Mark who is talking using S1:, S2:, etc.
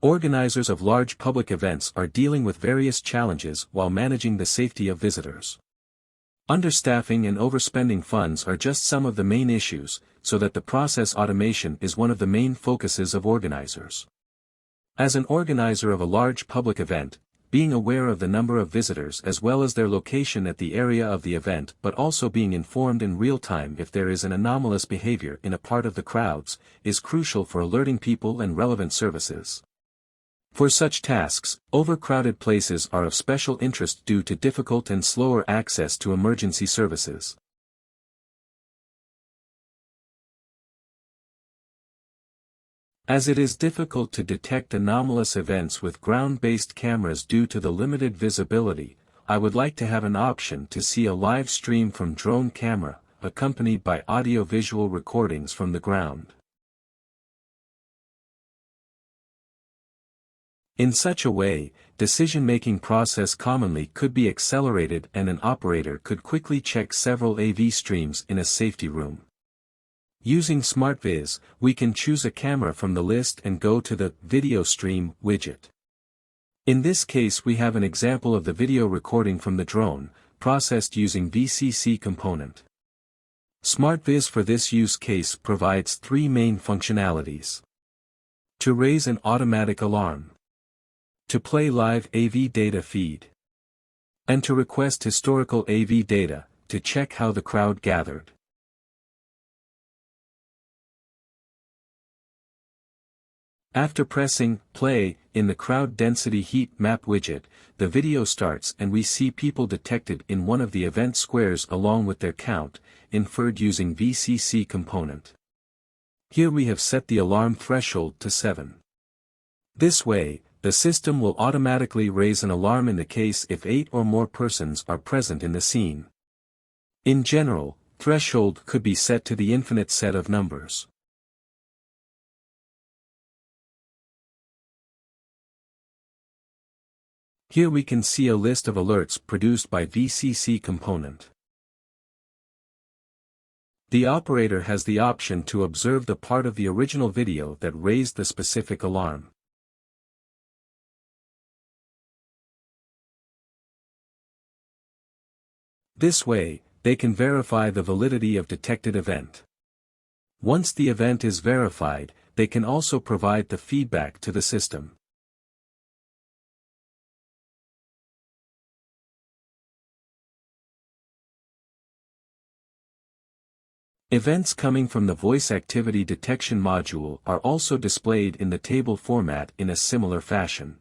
S1: Organizers of large public events are dealing with various challenges while managing the safety of visitors. Understaffing and overspending funds are just some of the main issues, so that the process automation is one of the main focuses of organizers. As an organizer of a large public event, being aware of the number of visitors as well as their location at the area of the event but also being informed in real time if there is an anomalous behavior in a part of the crowds, is crucial for alerting people and relevant services. For such tasks, overcrowded places are of special interest due to difficult and slower access to emergency services. As it is difficult to detect anomalous events with ground-based cameras due to the limited visibility, I would like to have an option to see a live stream from drone camera, accompanied by audio-visual recordings from the ground. In such a way, decision-making process commonly could be accelerated and an operator could quickly check several AV streams in a safety room. Using SmartViz, we can choose a camera from the list and go to the Video Stream widget. In this case we have an example of the video recording from the drone, processed using VCC component. SmartViz for this use case provides three main functionalities. To raise an automatic alarm. To play live AV data feed. And to request historical AV data, to check how the crowd gathered. After pressing play in the crowd density heat map widget, the video starts and we see people detected in one of the event squares along with their count, inferred using VCC component. Here we have set the alarm threshold to 7. This way, the system will automatically raise an alarm in the case if 8 or more persons are present in the scene. In general, threshold could be set to the infinite set of numbers. Here we can see a list of alerts produced by VCC component. The operator has the option to observe the part of the original video that raised the specific alarm. This way, they can verify the validity of detected event. Once the event is verified, they can also provide the feedback to the system. Events coming from the voice activity detection module are also displayed in the table format in a similar fashion.